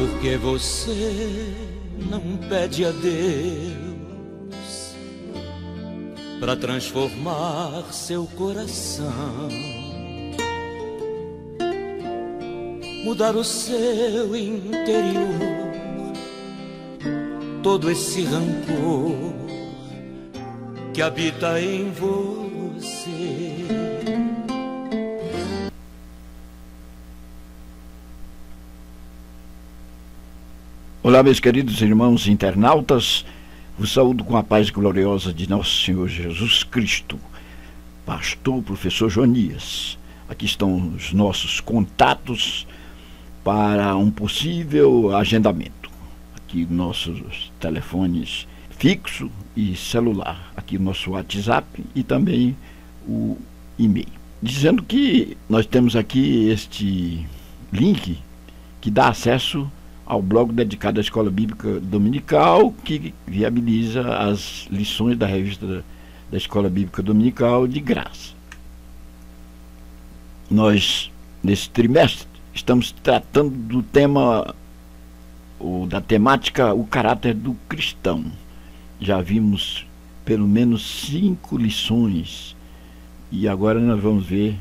Por que você não pede a Deus para transformar seu coração, mudar o seu interior, todo esse rancor que habita em você? Olá, meus queridos irmãos internautas, vos saúdo com a paz gloriosa de nosso Senhor Jesus Cristo. Pastor, professor Jonias, aqui estão os nossos contatos para um possível agendamento. Aqui nossos telefones fixo e celular, aqui o nosso WhatsApp e também o e-mail. Dizendo que nós temos aqui este link que dá acesso ao blog dedicado à Escola Bíblica Dominical, que viabiliza as lições da revista da Escola Bíblica Dominical de graça. Nós, nesse trimestre, estamos tratando do tema, ou da temática, o caráter do cristão. Já vimos pelo menos 5 lições, e agora nós vamos ver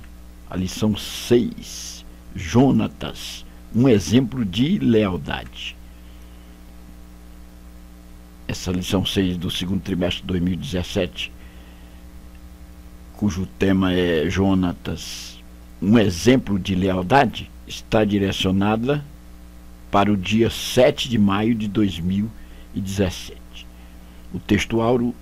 a lição 6, Jonatas, um exemplo de lealdade. Essa lição 6 do segundo trimestre de 2017, cujo tema é Jonatas, um exemplo de lealdade, está direcionada para o dia 7 de maio de 2017. O texto áureo: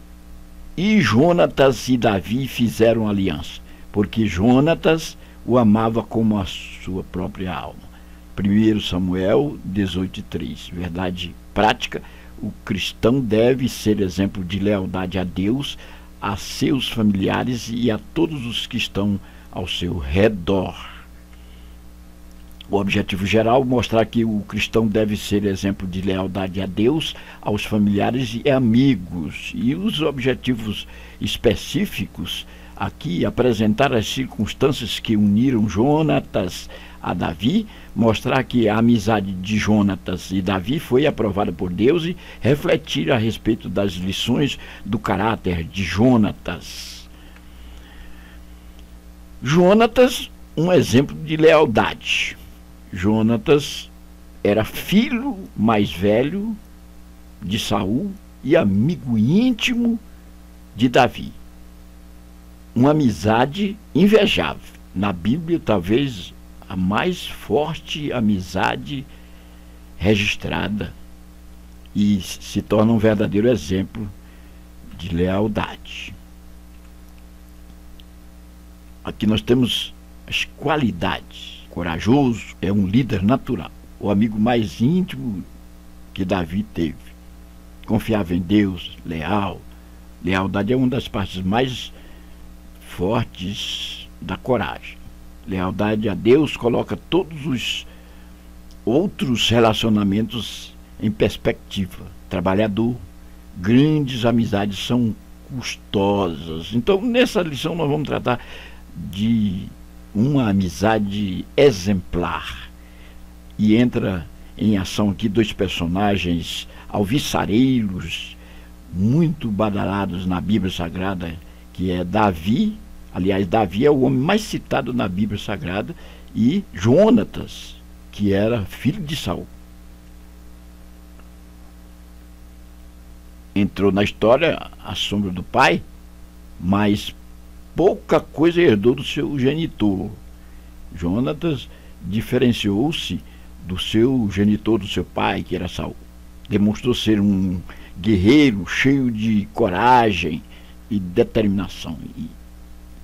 e Jonatas e Davi fizeram aliança, porque Jonatas o amava como a sua própria alma. 1 Samuel 18:3. Verdade prática: o cristão deve ser exemplo de lealdade a Deus, a seus familiares e a todos os que estão ao seu redor. O objetivo geral: mostrar que o cristão deve ser exemplo de lealdade a Deus, aos familiares e amigos. E os objetivos específicos aqui: apresentar as circunstâncias que uniram Jonatas a Davi, mostrar que a amizade de Jonatas e Davi foi aprovada por Deus e refletir a respeito das lições do caráter de Jonatas. Jonatas, um exemplo de lealdade. Jonatas era filho mais velho de Saul e amigo íntimo de Davi. Uma amizade invejável. Na Bíblia, talvez a mais forte amizade registrada, e se torna um verdadeiro exemplo de lealdade. Aqui nós temos as qualidades. Corajoso, é um líder natural, o amigo mais íntimo que Davi teve. Confiava em Deus, leal. Lealdade é uma das partes mais fortes da coragem. Lealdade a Deus coloca todos os outros relacionamentos em perspectiva. Trabalhador, grandes amizades são custosas. Então, nessa lição nós vamos tratar de uma amizade exemplar. E entra em ação aqui 2 personagens alvissareiros, muito badalados na Bíblia Sagrada, que é Davi. Aliás, Davi é o homem mais citado na Bíblia Sagrada, e Jonatas, que era filho de Saul. Entrou na história à sombra do pai, mas pouca coisa herdou do seu genitor. Jonatas diferenciou-se do seu genitor, do seu pai, que era Saul. Demonstrou ser um guerreiro cheio de coragem e determinação.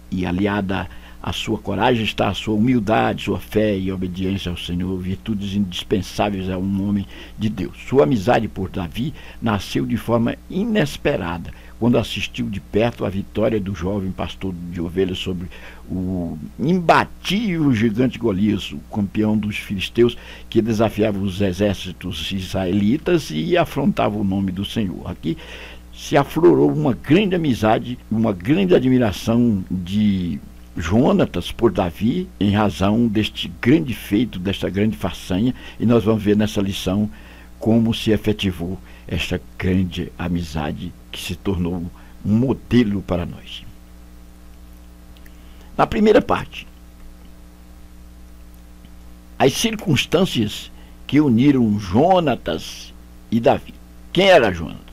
E aliada à sua coragem está a sua humildade, sua fé e obediência ao Senhor, virtudes indispensáveis a um homem de Deus. Sua amizade por Davi nasceu de forma inesperada, quando assistiu de perto à vitória do jovem pastor de ovelhas sobre o imbatível gigante Golias, o campeão dos filisteus, que desafiava os exércitos israelitas e afrontava o nome do Senhor. Aqui se aflorou uma grande amizade, uma grande admiração de Jonatas por Davi em razão deste grande feito, desta grande façanha, e nós vamos ver nessa lição como se efetivou esta grande amizade que se tornou um modelo para nós. Na primeira parte, as circunstâncias que uniram Jonatas e Davi. Quem era Jonatas?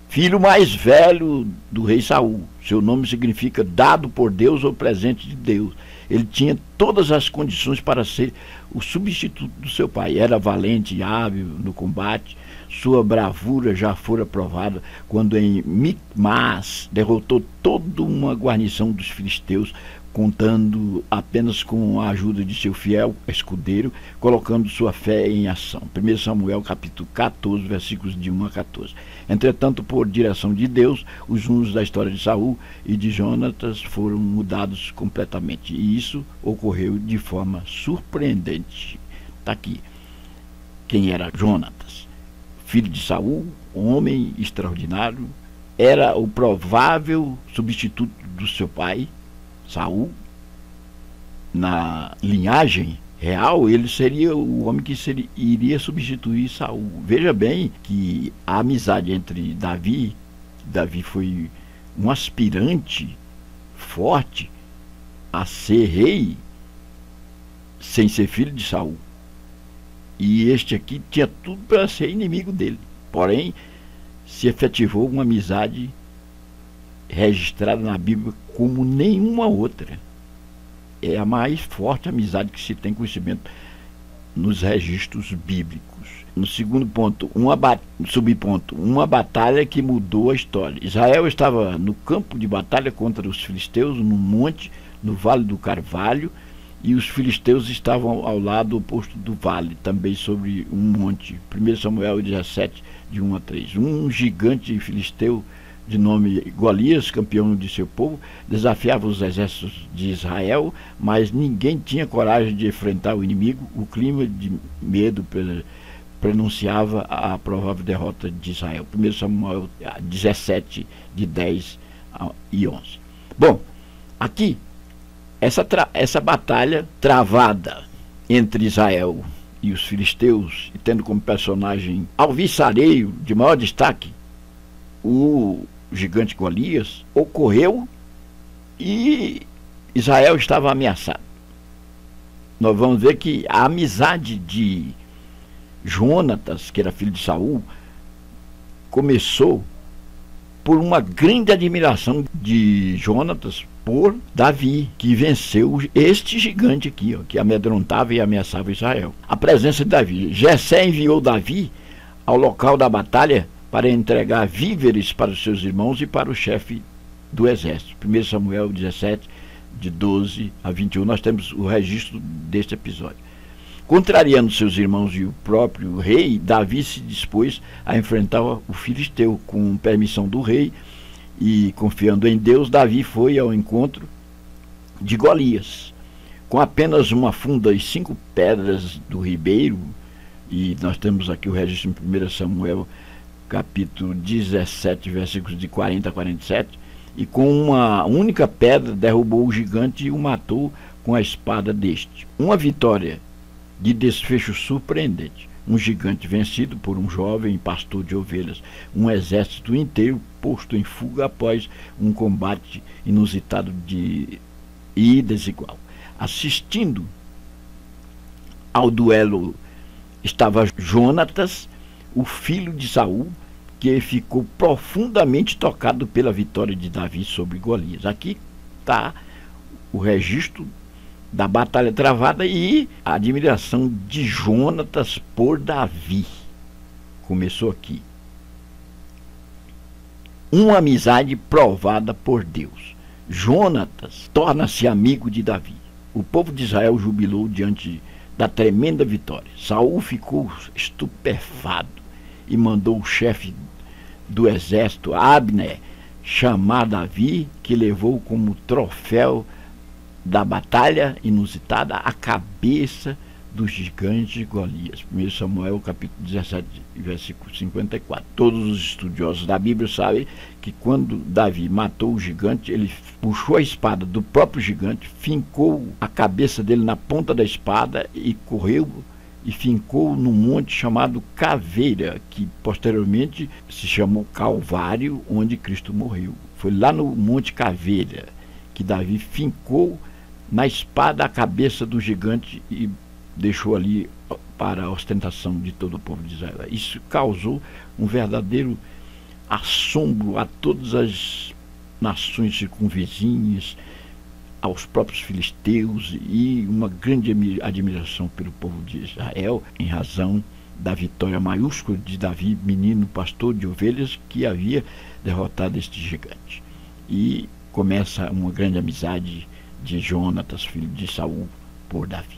Filho mais velho do rei Saul. Seu nome significa dado por Deus ou presente de Deus. Ele tinha todas as condições para ser o substituto do seu pai. Era valente e hábil no combate. Sua bravura já fora provada quando em Micmas derrotou toda uma guarnição dos filisteus, contando apenas com a ajuda de seu fiel escudeiro, colocando sua fé em ação. 1 Samuel capítulo 14, versículos de 1 a 14. Entretanto, por direção de Deus, os rumos da história de Saul e de Jonatas foram mudados completamente. E isso ocorreu de forma surpreendente. Está aqui. Quem era Jonatas? Filho de Saul, homem extraordinário, era o provável substituto do seu pai, Saul. Na linhagem real, ele seria o homem que iria substituir Saul. Veja bem que a amizade entre Davi foi um aspirante forte a ser rei sem ser filho de Saul. E este aqui tinha tudo para ser inimigo dele. Porém, se efetivou uma amizade registrada na Bíblia como nenhuma outra. É a mais forte amizade que se tem conhecimento nos registros bíblicos. No segundo ponto, subponto, uma batalha que mudou a história. Israel estava no campo de batalha contra os filisteus, num monte, no Vale do Carvalho, e os filisteus estavam ao lado oposto do vale, também sobre um monte. 1 Samuel 17, de 1 a 3. Um gigante filisteu de nome Golias, campeão de seu povo, desafiava os exércitos de Israel, mas ninguém tinha coragem de enfrentar o inimigo. O clima de medo pronunciava a provável derrota de Israel. 1 Samuel 17, de 10 e 11. Bom, aqui, essa batalha travada entre Israel e os filisteus, e tendo como personagem alvissareio de maior destaque o gigante Golias, ocorreu e Israel estava ameaçado. Nós vamos ver que a amizade de Jonatas, que era filho de Saul, começou por uma grande admiração de Jonatas por Davi, que venceu este gigante aqui, que amedrontava e ameaçava Israel. A presença de Davi. Jessé enviou Davi ao local da batalha para entregar víveres para os seus irmãos e para o chefe do exército. 1 Samuel 17, de 12 a 21, nós temos o registro deste episódio. Contrariando seus irmãos e o próprio rei, Davi se dispôs a enfrentar o filisteu. Com permissão do rei e confiando em Deus, Davi foi ao encontro de Golias. Com apenas uma funda e 5 pedras do ribeiro, e nós temos aqui o registro em 1 Samuel capítulo 17, versículos de 40 a 47, e com uma única pedra derrubou o gigante e o matou com a espada deste. Uma vitória de desfecho surpreendente. Um gigante vencido por um jovem pastor de ovelhas. Um exército inteiro posto em fuga após um combate inusitado e desigual. Assistindo ao duelo estava Jonatas, o filho de Saul, que ficou profundamente tocado pela vitória de Davi sobre Golias. Aqui está o registro da batalha travada e a admiração de Jonatas por Davi. Começou aqui. Uma amizade provada por Deus. Jonatas torna-se amigo de Davi. O povo de Israel jubilou diante da tremenda vitória. Saul ficou estupefado e mandou o chefe do exército, Abner, chamar Davi, que levou como troféu da batalha inusitada a cabeça do gigante Golias. 1 Samuel capítulo 17, versículo 54. Todos os estudiosos da Bíblia sabem que quando Davi matou o gigante, ele puxou a espada do próprio gigante, fincou a cabeça dele na ponta da espada e correu e fincou num monte chamado Caveira, que posteriormente se chamou Calvário, onde Cristo morreu. Foi lá no Monte Caveira que Davi fincou na espada a cabeça do gigante e deixou ali para a ostentação de todo o povo de Israel. Isso causou um verdadeiro assombro a todas as nações circunvizinhas, aos próprios filisteus, e uma grande admiração pelo povo de Israel, em razão da vitória maiúscula de Davi, menino pastor de ovelhas, que havia derrotado este gigante. E começa uma grande amizade de Jonatas, filho de Saul, por Davi.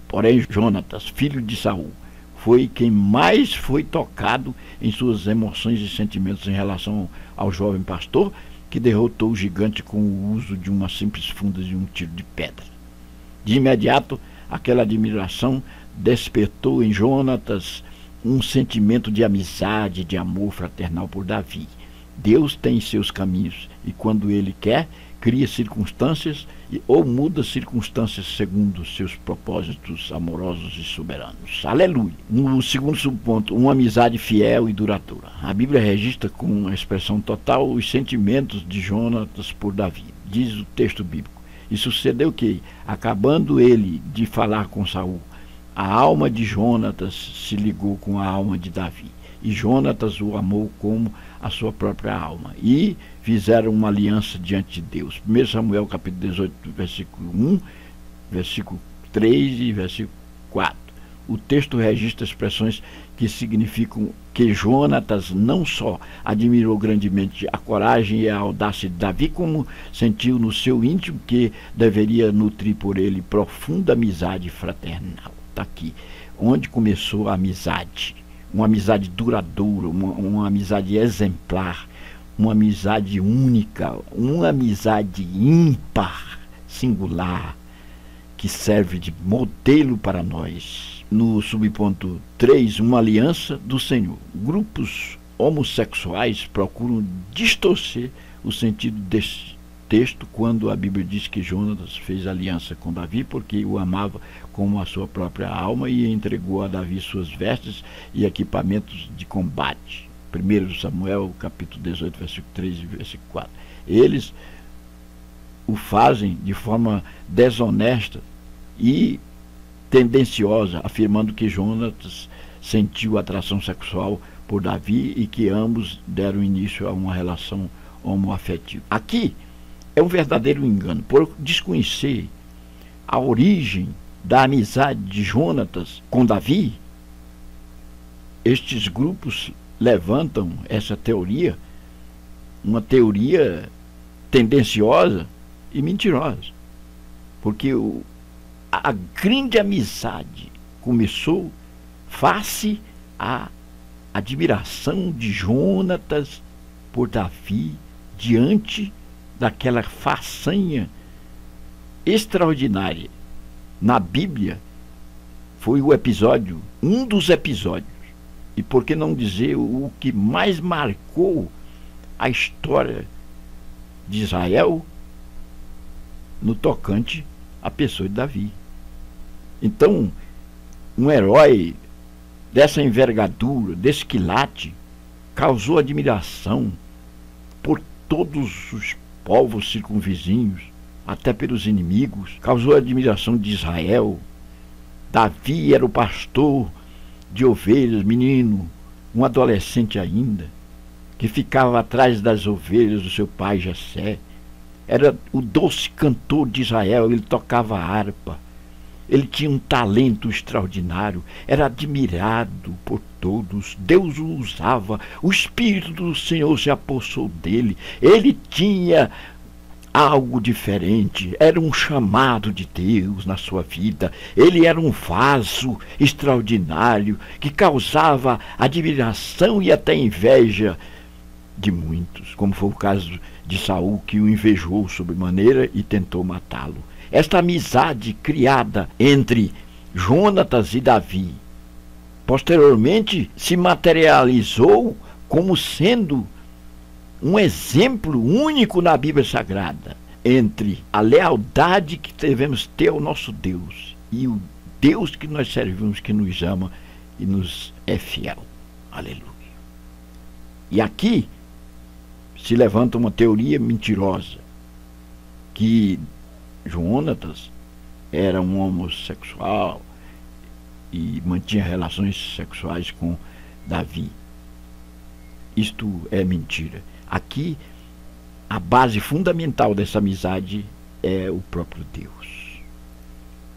Porém, Jonatas, filho de Saul, foi quem mais foi tocado em suas emoções e sentimentos em relação ao jovem pastor, que derrotou o gigante com o uso de uma simples funda de um tiro de pedra. De imediato, aquela admiração despertou em Jonatas um sentimento de amizade, de amor fraternal por Davi. Deus tem seus caminhos e, quando Ele quer, cria circunstâncias ou muda circunstâncias segundo seus propósitos amorosos e soberanos. Aleluia! No segundo subponto, uma amizade fiel e duradoura. A Bíblia registra com a expressão total os sentimentos de Jonatas por Davi. Diz o texto bíblico. E sucedeu que, acabando ele de falar com Saul, a alma de Jonatas se ligou com a alma de Davi. E Jonatas o amou como a sua própria alma. E fizeram uma aliança diante de Deus. 1 Samuel capítulo 18, versículo 1, versículo 3 e versículo 4. O texto registra expressões que significam que Jonatas não só admirou grandemente a coragem e a audácia de Davi, como sentiu no seu íntimo que deveria nutrir por ele profunda amizade fraternal. Está aqui, onde começou a amizade. Uma amizade duradoura, uma amizade exemplar, uma amizade única, uma amizade ímpar, singular, que serve de modelo para nós. No subponto 3, uma aliança do Senhor. Grupos homossexuais procuram distorcer o sentido deste texto quando a Bíblia diz que Jonatas fez aliança com Davi porque o amava como a sua própria alma e entregou a Davi suas vestes e equipamentos de combate. 1 Samuel capítulo 18, versículo 3 e versículo 4. Eles o fazem de forma desonesta e tendenciosa, afirmando que Jonatas sentiu atração sexual por Davi e que ambos deram início a uma relação homoafetiva. Aqui é um verdadeiro engano. Por desconhecer a origem da amizade de Jonatas com Davi, estes grupos levantam essa teoria, uma teoria tendenciosa e mentirosa, porque a grande amizade começou face à admiração de Jonatas por Davi diante daquela façanha extraordinária. Na Bíblia foi o episódio, um dos episódios, e por que não dizer o que mais marcou a história de Israel no tocante à pessoa de Davi. Então, um herói dessa envergadura, desse quilate, causou admiração por todos os povos circunvizinhos, até pelos inimigos, causou admiração de Israel. Davi era o pastor de ovelhas, menino, um adolescente ainda, que ficava atrás das ovelhas do seu pai Jessé. Era o doce cantor de Israel, ele tocava harpa, ele tinha um talento extraordinário, era admirado por todos, Deus o usava, o Espírito do Senhor se apossou dele, ele tinha algo diferente, era um chamado de Deus na sua vida, ele era um vaso extraordinário que causava admiração e até inveja de muitos, como foi o caso de Saul, que o invejou sobremaneira e tentou matá-lo. Esta amizade criada entre Jonatas e Davi, posteriormente se materializou como sendo um exemplo único na Bíblia Sagrada entre a lealdade que devemos ter ao nosso Deus e o Deus que nós servimos, que nos ama e nos é fiel. Aleluia. E aqui se levanta uma teoria mentirosa, que Jonatas era um homossexual e mantinha relações sexuais com Davi. Isto é mentira. Aqui, a base fundamental dessa amizade é o próprio Deus.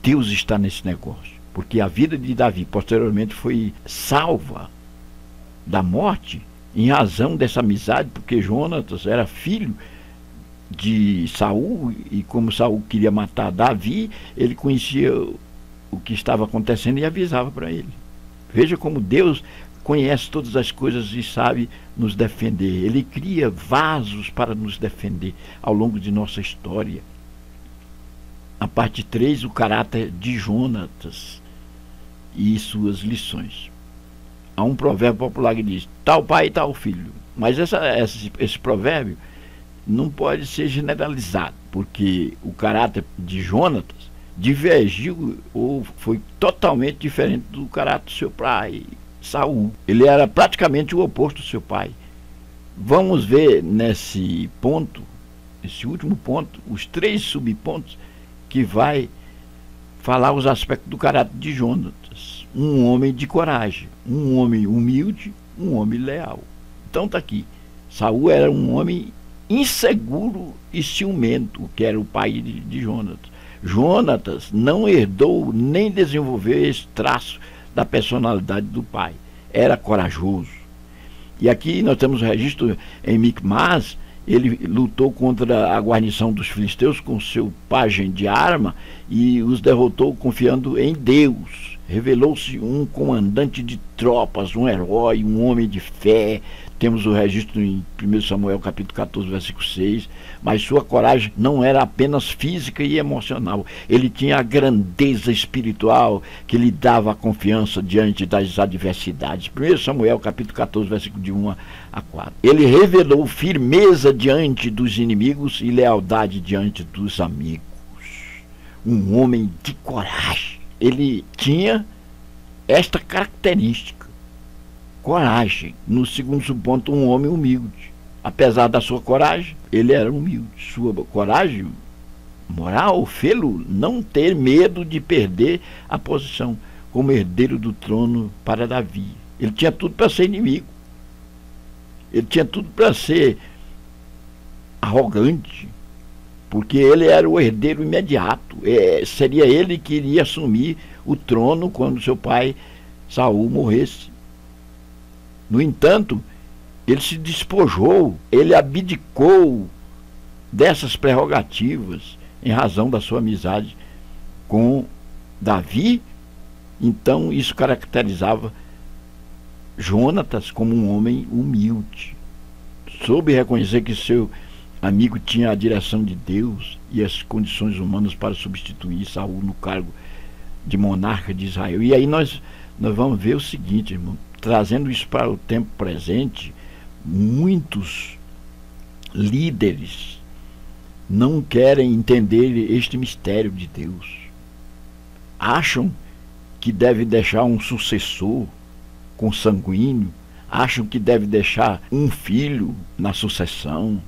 Deus está nesse negócio, porque a vida de Davi posteriormente foi salva da morte em razão dessa amizade, porque Jonatas era filho de Saul, e como Saul queria matar Davi, ele conhecia o que estava acontecendo e avisava para ele. Veja como Deus conhece todas as coisas e sabe nos defender. Ele cria vasos para nos defender ao longo de nossa história. A parte 3, o caráter de Jonatas e suas lições. Há um provérbio popular que diz: tal pai, tal filho. Mas esse provérbio não pode ser generalizado, porque o caráter de Jonatas divergiu ou foi totalmente diferente do caráter do seu pai, Saul. Ele era praticamente o oposto do seu pai. Vamos ver nesse ponto, esse último ponto, os 3 subpontos que vai falar os aspectos do caráter de Jonatas. Um homem de coragem, um homem humilde, um homem leal. Então está aqui. Saul era um homem inseguro e ciumento, que era o pai de Jonatas. Jonatas não herdou nem desenvolveu esse traço da personalidade do pai. Era corajoso. E aqui nós temos o registro em Micmas. Ele lutou contra a guarnição dos filisteus com seu pajem de arma e os derrotou confiando em Deus. Revelou-se um comandante de tropas, um herói, um homem de fé. Temos o registro em 1 Samuel capítulo 14, versículo 6. Mas sua coragem não era apenas física e emocional. Ele tinha a grandeza espiritual que lhe dava a confiança diante das adversidades. 1 Samuel capítulo 14, versículo de 1 a 4. Ele revelou firmeza diante dos inimigos e lealdade diante dos amigos. Um homem de coragem. Ele tinha esta característica: coragem. No segundo subponto, um homem humilde. Apesar da sua coragem, ele era humilde. Sua coragem moral fê-lo não ter medo de perder a posição como herdeiro do trono para Davi. Ele tinha tudo para ser inimigo. Ele tinha tudo para ser arrogante, porque ele era o herdeiro imediato. Seria ele que iria assumir o trono quando seu pai Saul morresse. No entanto, ele se despojou, ele abdicou dessas prerrogativas em razão da sua amizade com Davi. Então isso caracterizava Jonatas como um homem humilde. Soube reconhecer que seu amigo tinha a direção de Deus e as condições humanas para substituir Saul no cargo de monarca de Israel. E aí nós vamos ver o seguinte, irmão, trazendo isso para o tempo presente. Muitos líderes não querem entender este mistério de Deus. Acham que deve deixar um sucessor consanguíneo, acham que deve deixar um filho na sucessão.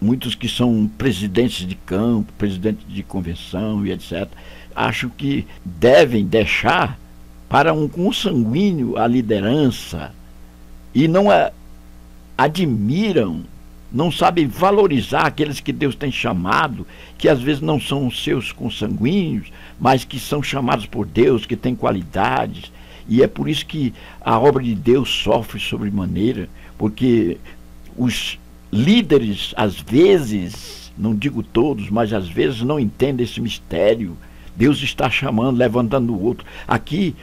Muitos que são presidentes de campo, presidentes de convenção e etc., acham que devem deixar para um consanguíneo a liderança e não admiram, não sabem valorizar aqueles que Deus tem chamado, que às vezes não são os seus consanguíneos, mas que são chamados por Deus, que têm qualidades. E é por isso que a obra de Deus sofre sobremaneira, porque os líderes, às vezes, não digo todos, mas às vezes não entendem esse mistério. Deus está chamando, levantando o outro. Aqui,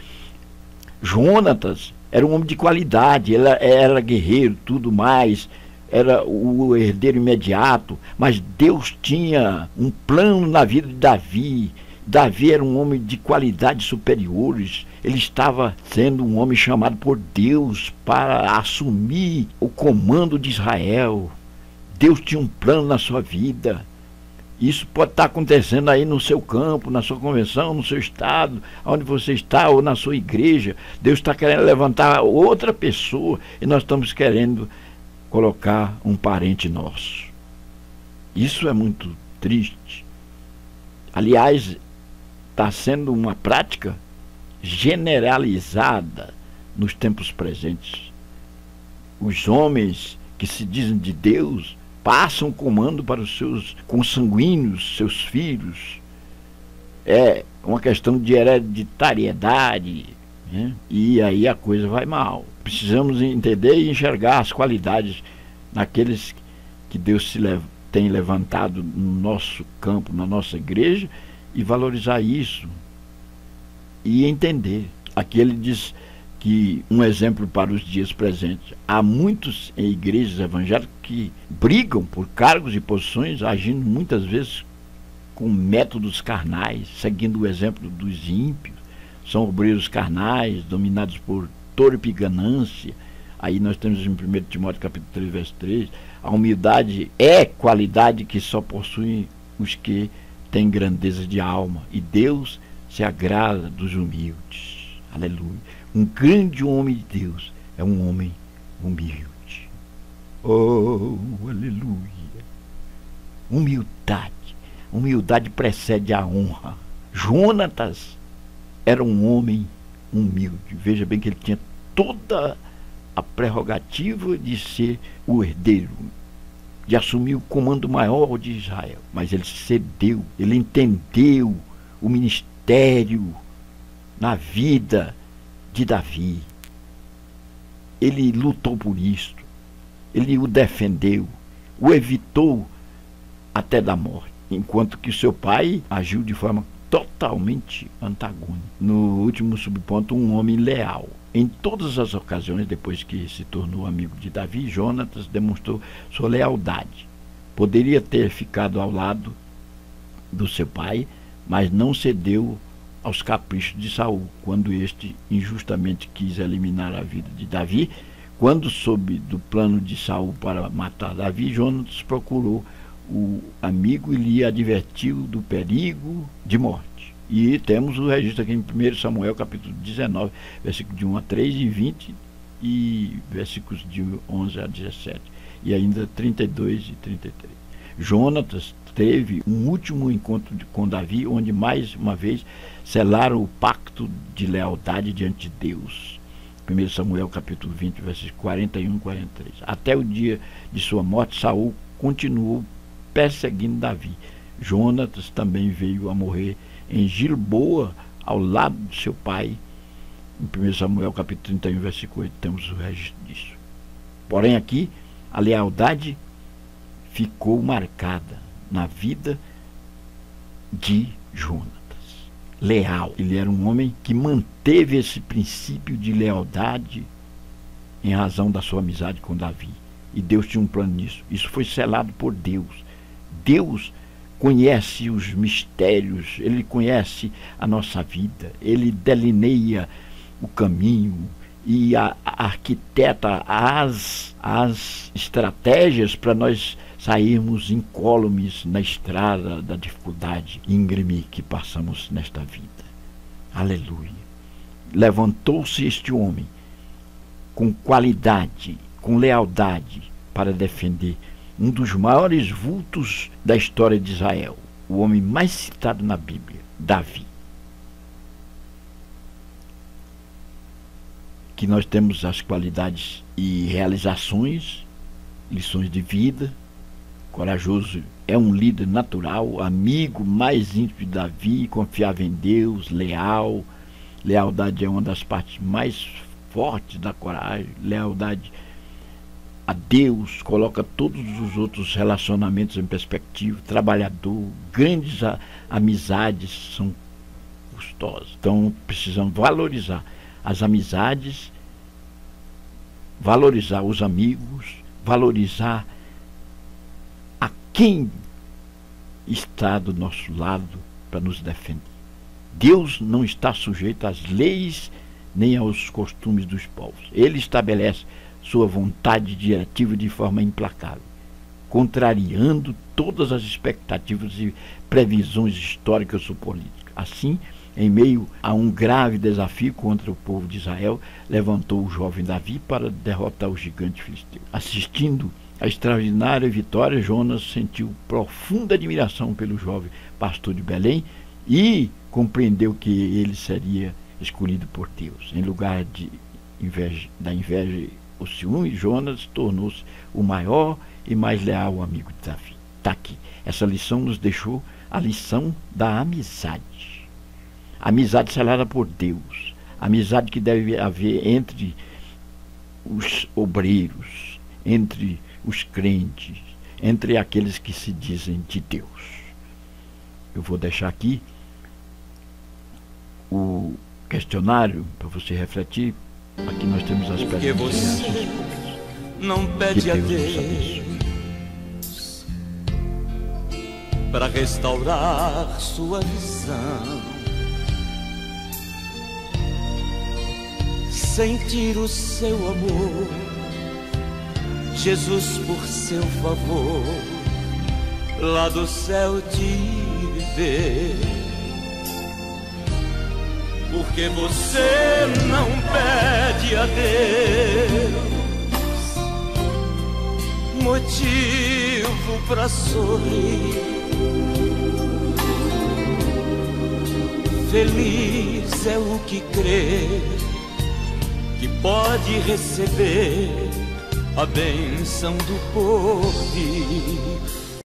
Jonatas era um homem de qualidade, ele era guerreiro, tudo mais, era o herdeiro imediato, mas Deus tinha um plano na vida de Davi, Davi era um homem de qualidades superiores. Ele estava sendo um homem chamado por Deus para assumir o comando de Israel. Deus tinha um plano na sua vida. Isso pode estar acontecendo aí no seu campo, na sua convenção, no seu estado, onde você está, ou na sua igreja. Deus está querendo levantar outra pessoa e nós estamos querendo colocar um parente nosso. Isso é muito triste. Aliás, está sendo uma prática generalizada nos tempos presentes. Os homens que se dizem de Deus passam comando para os seus consanguíneos, seus filhos. É uma questão de hereditariedade, né? E aí a coisa vai mal. Precisamos entender e enxergar as qualidades naqueles que Deus tem levantado no nosso campo, na nossa igreja, e valorizar isso e entender. Aqui ele diz que um exemplo para os dias presentes. Há muitos em igrejas evangélicas que brigam por cargos e posições, agindo muitas vezes com métodos carnais, seguindo o exemplo dos ímpios. São obreiros carnais, dominados por torpe ganância. Aí nós temos em 1 Timóteo capítulo 3, verso 3, a humildade é qualidade que só possuem os que têm grandeza de alma, e Deus se agrada dos humildes. Aleluia. Um grande homem de Deus é um homem humilde. Oh, aleluia. Humildade. Humildade precede a honra. Jonatas era um homem humilde. Veja bem que ele tinha toda a prerrogativa de ser o herdeiro, de assumir o comando maior de Israel. Mas ele cedeu, ele entendeu o ministério na vida de Davi. Ele lutou por isso, ele o defendeu, o evitou até da morte, enquanto que seu pai agiu de forma totalmente antagônica. No último subponto, um homem leal. Em todas as ocasiões, depois que se tornou amigo de Davi, Jonatas demonstrou sua lealdade. Poderia ter ficado ao lado do seu pai, mas não cedeu aos caprichos de Saul, quando este injustamente quis eliminar a vida de Davi. Quando soube do plano de Saul para matar Davi, Jonatas procurou o amigo e lhe advertiu do perigo de morte. E temos o registro aqui em 1 Samuel capítulo 19, versículos de 1 a 3 e 20 e versículos de 11 a 17 e ainda 32 e 33. Jonatas teve um último encontro com Davi, onde mais uma vez selaram o pacto de lealdade diante de Deus. 1 Samuel capítulo 20, versículos 41 e 43. Até o dia de sua morte, Saul continuou perseguindo Davi. Jonatas também veio a morrer em Gilboa, ao lado de seu pai. Em 1 Samuel capítulo 31, versículo 8, temos o registro disso. Porém aqui, a lealdade ficou marcada na vida de Jonatas. Leal. Ele era um homem que manteve esse princípio de lealdade em razão da sua amizade com Davi. E Deus tinha um plano nisso. Isso foi selado por Deus. Deus conhece os mistérios, Ele conhece a nossa vida, Ele delineia o caminho e arquiteta as estratégias para nós sairmos incólumes na estrada da dificuldade íngreme que passamos nesta vida. Aleluia. Levantou-se este homem com qualidade, com lealdade, para defender um dos maiores vultos da história de Israel, o homem mais citado na Bíblia, Davi. Que nós temos as qualidades e realizações, lições de vida. Corajoso é um líder natural, amigo mais íntimo de Davi, confiava em Deus, leal. Lealdade é uma das partes mais fortes da coragem. Lealdade a Deus coloca todos os outros relacionamentos em perspectiva. Trabalhador, grandes amizades são custosas. Então precisamos valorizar as amizades, valorizar os amigos, valorizar a quem está do nosso lado para nos defender. Deus não está sujeito às leis nem aos costumes dos povos. Ele estabelece sua vontade diretiva de forma implacável, contrariando todas as expectativas e previsões históricas ou políticas. Assim, em meio a um grave desafio contra o povo de Israel, levantou o jovem Davi para derrotar o gigante filisteu. Assistindo à extraordinária vitória, Jonas sentiu profunda admiração pelo jovem pastor de Belém e compreendeu que ele seria escolhido por Deus. Em lugar da inveja e o ciúme, Jonas tornou-se o maior e mais leal amigo de Davi. Está aqui. Essa lição nos deixou a lição da amizade. Amizade selada por Deus. Amizade que deve haver entre os obreiros, entre os crentes, entre aqueles que se dizem de Deus. Eu vou deixar aqui o questionário para você refletir. Aqui nós temos as perguntas. Porque você não pede a Deus para restaurar sua visão, sentir o seu amor, Jesus por seu favor, lá do céu te ver. Porque você não pede a Deus motivo para sorrir. Feliz é o que crê que pode receber a bênção do porvir.